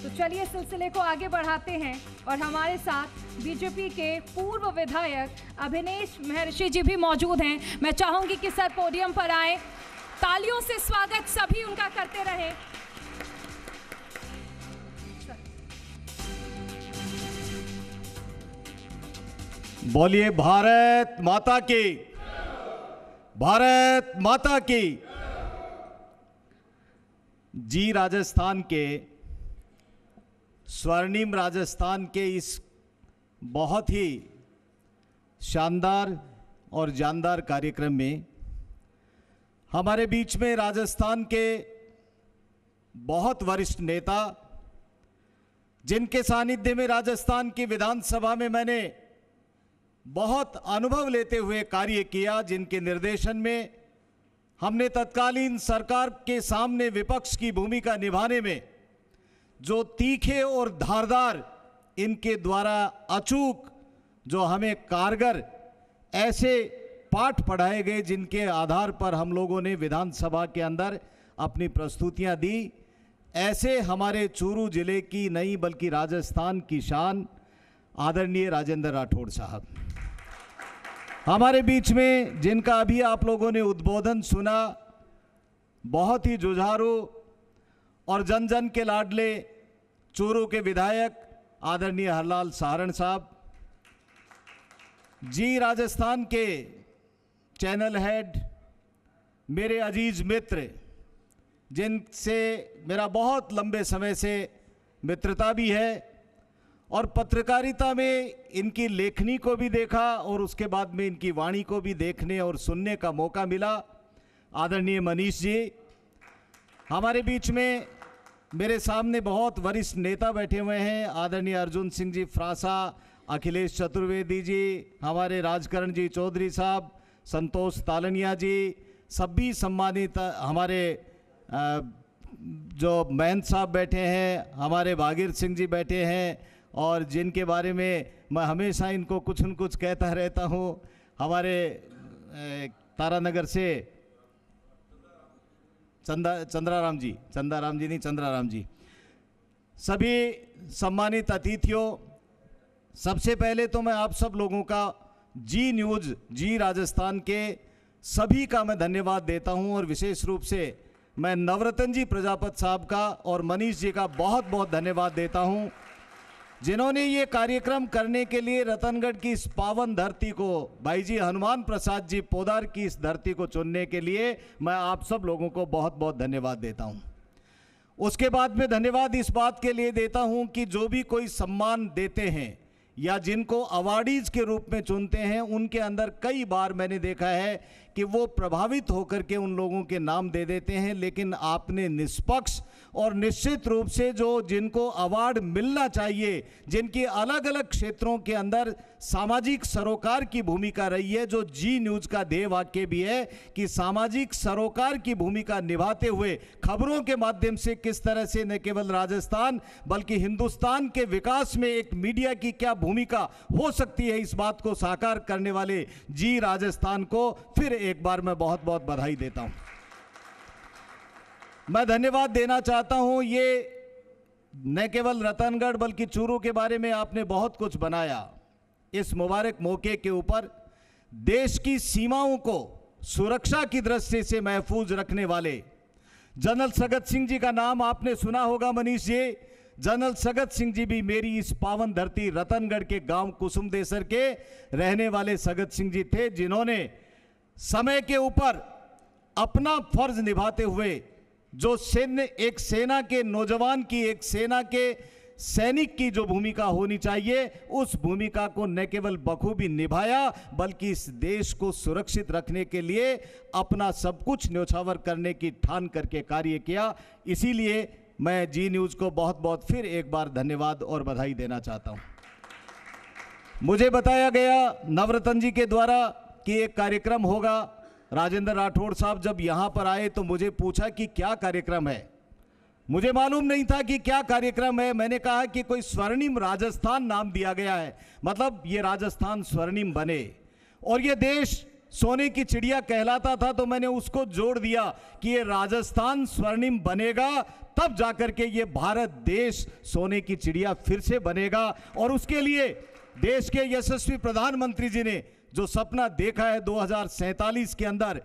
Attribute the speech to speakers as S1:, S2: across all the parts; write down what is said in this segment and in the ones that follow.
S1: तो चलिए सिलसिले को आगे बढ़ाते हैं और हमारे साथ बीजेपी के पूर्व विधायक अभिनेश महर्षि जी भी मौजूद हैं। मैं चाहूंगी कि सर पोडियम पर आए, तालियों से स्वागत सभी उनका करते रहे।
S2: बोलिए भारत माता की, भारत माता की। जी राजस्थान के स्वर्णिम राजस्थान के इस बहुत ही शानदार और जानदार कार्यक्रम में हमारे बीच में राजस्थान के बहुत वरिष्ठ नेता, जिनके सानिध्य में राजस्थान की विधानसभा में मैंने बहुत अनुभव लेते हुए कार्य किया, जिनके निर्देशन में हमने तत्कालीन सरकार के सामने विपक्ष की भूमिका निभाने में जो तीखे और धारदार इनके द्वारा अचूक जो हमें कारगर ऐसे पाठ पढ़ाए गए, जिनके आधार पर हम लोगों ने विधानसभा के अंदर अपनी प्रस्तुतियां दी, ऐसे हमारे चूरू जिले की नहीं बल्कि राजस्थान की शान आदरणीय राजेंद्र राठौड़ साहब हमारे बीच में, जिनका अभी आप लोगों ने उद्बोधन सुना, बहुत ही जुझारू और जन जन के लाडले चूरू के विधायक आदरणीय हरलाल सारण साहब जी, राजस्थान के चैनल हेड, मेरे अजीज मित्र, जिनसे मेरा बहुत लंबे समय से मित्रता भी है और पत्रकारिता में इनकी लेखनी को भी देखा और उसके बाद में इनकी वाणी को भी देखने और सुनने का मौका मिला। आदरणीय मनीष जी हमारे बीच में, मेरे सामने बहुत वरिष्ठ नेता बैठे हुए हैं, आदरणीय अर्जुन सिंह जी फ्रांसा, अखिलेश चतुर्वेदी जी, हमारे राजकरण जी चौधरी साहब, संतोष तालनिया जी, सभी सम्मानित हमारे जो महंत साहब बैठे हैं, हमारे भागीर सिंह जी बैठे हैं और जिनके बारे में मैं हमेशा इनको कुछ न कुछ कहता रहता हूँ, हमारे तारानगर से चंद्राराम जी, सभी सम्मानित अतिथियों, सबसे पहले तो मैं आप सब लोगों का जी न्यूज़, जी राजस्थान के सभी का मैं धन्यवाद देता हूं और विशेष रूप से मैं नवरत्न जी प्रजापत साहब का और मनीष जी का बहुत बहुत धन्यवाद देता हूं, जिन्होंने ये कार्यक्रम करने के लिए रतनगढ़ की इस पावन धरती को, भाई जी हनुमान प्रसाद जी पोदार की इस धरती को चुनने के लिए मैं आप सब लोगों को बहुत बहुत धन्यवाद देता हूं। उसके बाद में धन्यवाद इस बात के लिए देता हूं कि जो भी कोई सम्मान देते हैं या जिनको अवार्डीज के रूप में चुनते हैं, उनके अंदर कई बार मैंने देखा है कि वो प्रभावित होकर के उन लोगों के नाम दे देते हैं, लेकिन आपने निष्पक्ष और निश्चित रूप से जो जिनको अवार्ड मिलना चाहिए, जिनकी अलग अलग क्षेत्रों के अंदर सामाजिक सरोकार की भूमिका रही है, जो जी न्यूज़ का ध्येय वाक्य भी है कि सामाजिक सरोकार की भूमिका निभाते हुए खबरों के माध्यम से किस तरह से न केवल राजस्थान बल्कि हिंदुस्तान के विकास में एक मीडिया की क्या भूमिका हो सकती है, इस बात को साकार करने वाले जी राजस्थान को फिर एक बार मैं बहुत बहुत बधाई देता हूं। मैं धन्यवाद देना चाहता हूं, ये न केवल रतनगढ़ बल्कि चूरू के बारे में आपने बहुत कुछ बनाया। इस मुबारक मौके के ऊपर देश की सीमाओं को सुरक्षा की दृष्टि से महफूज रखने वाले जनरल सगत सिंह जी का नाम आपने सुना होगा मनीष जी। जनरल सगत सिंह जी भी मेरी इस पावन धरती रतनगढ़ के गांव कुसुमदेसर के रहने वाले सगत सिंह जी थे, जिन्होंने समय के ऊपर अपना फर्ज निभाते हुए जो एक सेना के नौजवान की, एक सेना के सैनिक की जो भूमिका होनी चाहिए, उस भूमिका को न केवल बखूबी निभाया बल्कि इस देश को सुरक्षित रखने के लिए अपना सब कुछ न्योछावर करने की ठान करके कार्य किया। इसीलिए मैं जी न्यूज़ को बहुत बहुत फिर एक बार धन्यवाद और बधाई देना चाहता हूं। मुझे बताया गया नवरत्न जी के द्वारा कि एक कार्यक्रम होगा। राजेंद्र राठौड़ साहब जब यहां पर आए तो मुझे पूछा कि क्या कार्यक्रम है। मुझे मालूम नहीं था कि क्या कार्यक्रम है। मैंने कहा कि कोई स्वर्णिम राजस्थान नाम दिया गया है, मतलब ये राजस्थान स्वर्णिम बने और ये देश सोने की चिड़िया कहलाता था, तो मैंने उसको जोड़ दिया कि ये राजस्थान स्वर्णिम बनेगा, तब जाकर के ये भारत देश सोने की चिड़िया फिर से बनेगा। और उसके लिए देश के यशस्वी प्रधानमंत्री जी ने जो सपना देखा है 2047 के अंदर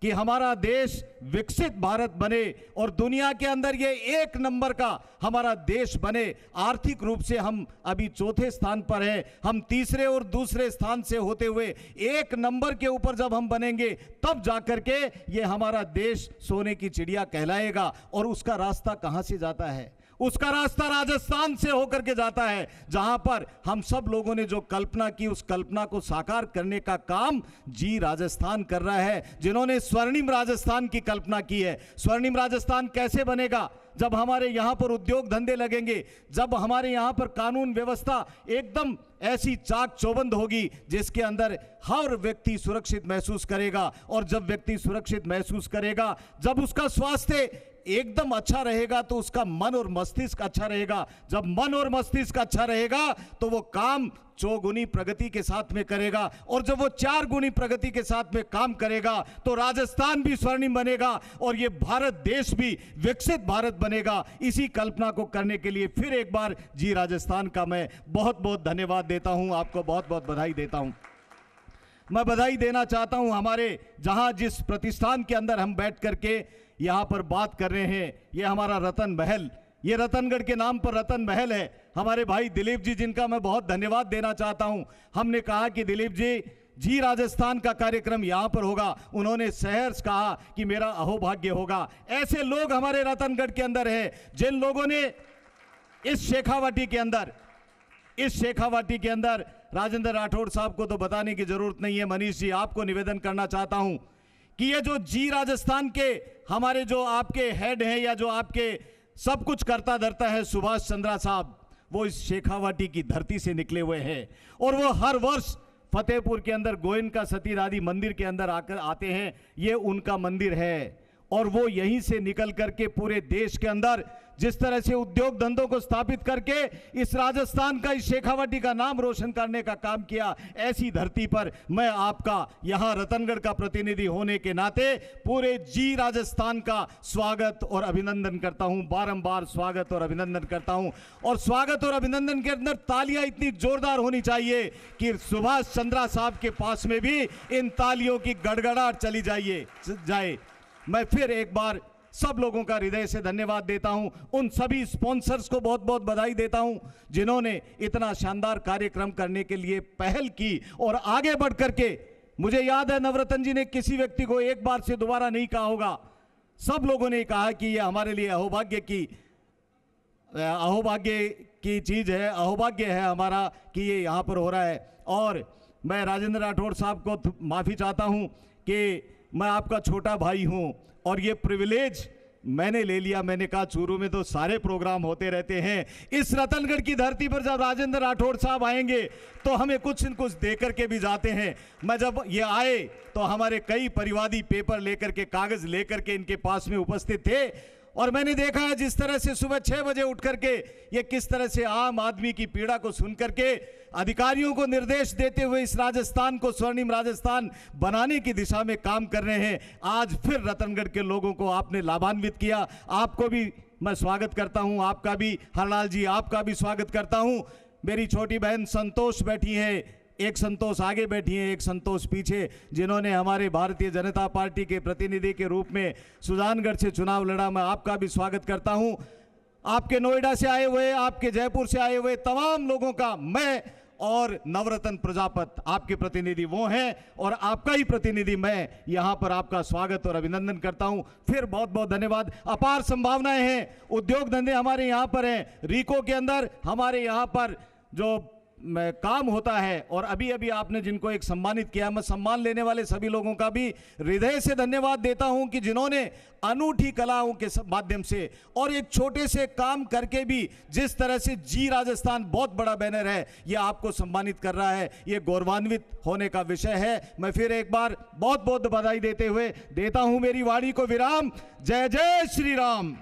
S2: कि हमारा देश विकसित भारत बने और दुनिया के अंदर ये एक नंबर का हमारा देश बने। आर्थिक रूप से हम अभी चौथे स्थान पर हैं, हम तीसरे और दूसरे स्थान से होते हुए एक नंबर के ऊपर जब हम बनेंगे तब जाकर के ये हमारा देश सोने की चिड़िया कहलाएगा। और उसका रास्ता कहां से जाता है? उसका रास्ता राजस्थान से होकर के जाता है, जहां पर हम सब लोगों ने जो कल्पना की उस कल्पना को साकार करने का काम जी राजस्थान कर रहा है, जिन्होंने स्वर्णिम राजस्थान की कल्पना की है। स्वर्णिम राजस्थान कैसे बनेगा? जब हमारे यहाँ पर उद्योग धंधे लगेंगे, जब हमारे यहाँ पर कानून व्यवस्था एकदम ऐसी चाक चौबंद होगी जिसके अंदर हर व्यक्ति सुरक्षित महसूस करेगा। और जब व्यक्ति सुरक्षित महसूस करेगा, जब उसका स्वास्थ्य एकदम अच्छा रहेगा, तो उसका मन और मस्तिष्क अच्छा रहेगा। जब मन और मस्तिष्क अच्छा रहेगा तो वो काम चौगुनी प्रगति के साथ में करेगा, और जब वो 4 गुनी प्रगति के साथ में काम करेगा तो राजस्थान भी स्वर्णिम बनेगा और ये भारत देश भी विकसित भारत बनेगा। इसी कल्पना को करने के लिए फिर एक बार जी राजस्थान का मैं बहुत बहुत धन्यवाद देता हूं, आपको बहुत बहुत बधाई देता हूं। मैं बधाई देना चाहता हूं हमारे जहां जिस प्रतिष्ठान के अंदर हम बैठ करके यहाँ पर बात कर रहे हैं, ये हमारा रतन महल, ये रतनगढ़ के नाम पर रतन महल है। हमारे भाई दिलीप जी, जिनका मैं बहुत धन्यवाद देना चाहता हूं, हमने कहा कि दिलीप जी राजस्थान का कार्यक्रम यहाँ पर होगा, उन्होंने सहर्ष कहा कि मेरा अहोभाग्य होगा। ऐसे लोग हमारे रतनगढ़ के अंदर है जिन लोगों ने इस शेखावाटी के अंदर राजेंद्र राठौड़ साहब को तो बताने की जरूरत नहीं है। मनीष जी, आपको निवेदन करना चाहता हूं कि ये जो जी राजस्थान के हमारे जो आपके हेड हैं या जो आपके सब कुछ करता धरता है सुभाष चंद्रा साहब, वो इस शेखावाटी की धरती से निकले हुए हैं और वो हर वर्ष फतेहपुर के अंदर गोयनका सती दादी मंदिर के अंदर आकर आते हैं। ये उनका मंदिर है और वो यहीं से निकल करके पूरे देश के अंदर जिस तरह से उद्योग धंधों को स्थापित करके इस राजस्थान का, इस शेखावाटी का नाम रोशन करने का काम किया, ऐसी धरती पर मैं आपका यहाँ रतनगढ़ का प्रतिनिधि होने के नाते पूरे जी राजस्थान का स्वागत और अभिनंदन करता हूँ, बारंबार स्वागत और अभिनंदन करता हूँ। और स्वागत और अभिनंदन के अंदर तालियां इतनी जोरदार होनी चाहिए कि सुभाष चंद्रा साहब के पास में भी इन तालियों की गड़गड़ाहट चली जाए। मैं फिर एक बार सब लोगों का हृदय से धन्यवाद देता हूं, उन सभी स्पॉन्सर्स को बहुत बहुत बधाई देता हूं जिन्होंने इतना शानदार कार्यक्रम करने के लिए पहल की और आगे बढ़ करके, मुझे याद है नवरत्न जी ने किसी व्यक्ति को एक बार से दोबारा नहीं कहा होगा, सब लोगों ने कहा कि यह हमारे लिए अहोभाग्य की चीज है, अहोभाग्य है हमारा कि ये यहाँ पर हो रहा है। और मैं राजेंद्र राठौड़ साहब को माफी चाहता हूं कि मैं आपका छोटा भाई हूं और ये प्रिविलेज मैंने ले लिया। मैंने कहा चूरू में तो सारे प्रोग्राम होते रहते हैं, इस रतनगढ़ की धरती पर जब राजेंद्र राठौड़ साहब आएंगे तो हमें कुछ न कुछ दे करके भी जाते हैं। मैं जब ये आए तो हमारे कई परिवादी पेपर लेकर के, कागज लेकर के इनके पास में उपस्थित थे और मैंने देखा है जिस तरह से सुबह 6 बजे उठ करके ये किस तरह से आम आदमी की पीड़ा को सुन करके अधिकारियों को निर्देश देते हुए इस राजस्थान को स्वर्णिम राजस्थान बनाने की दिशा में काम कर रहे हैं। आज फिर रतनगढ़ के लोगों को आपने लाभान्वित किया, आपको भी मैं स्वागत करता हूं, आपका भी हरलाल जी, आपका भी स्वागत करता हूं। मेरी छोटी बहन संतोष बैठी है, एक संतोष आगे बैठी है, एक संतोष पीछे, जिन्होंने हमारे भारतीय जनता पार्टी के प्रतिनिधि के रूप में सुजानगढ़ से चुनाव लड़ा। मैं आपका भी स्वागत करता हूं। आपके नोएडा से आए हुए, आपके जयपुर से आए हुए तमाम लोगों का मैं और नवरत्न प्रजापत आपके प्रतिनिधि वो हैं और आपका ही प्रतिनिधि मैं यहाँ पर आपका स्वागत और अभिनंदन करता हूँ। फिर बहुत बहुत धन्यवाद। अपार संभावनाएं हैं, उद्योग धंधे हमारे यहाँ पर हैं, रीको के अंदर हमारे यहाँ पर जो काम होता है। और अभी अभी आपने जिनको एक सम्मानित किया, मैं सम्मान लेने वाले सभी लोगों का भी हृदय से धन्यवाद देता हूं कि जिन्होंने अनूठी कलाओं के माध्यम से और एक छोटे से काम करके भी जिस तरह से जी राजस्थान बहुत बड़ा बैनर है ये आपको सम्मानित कर रहा है, ये गौरवान्वित होने का विषय है। मैं फिर एक बार बहुत बहुत बधाई देते हुए देता हूं मेरी वाणी को विराम। जय जय श्री राम।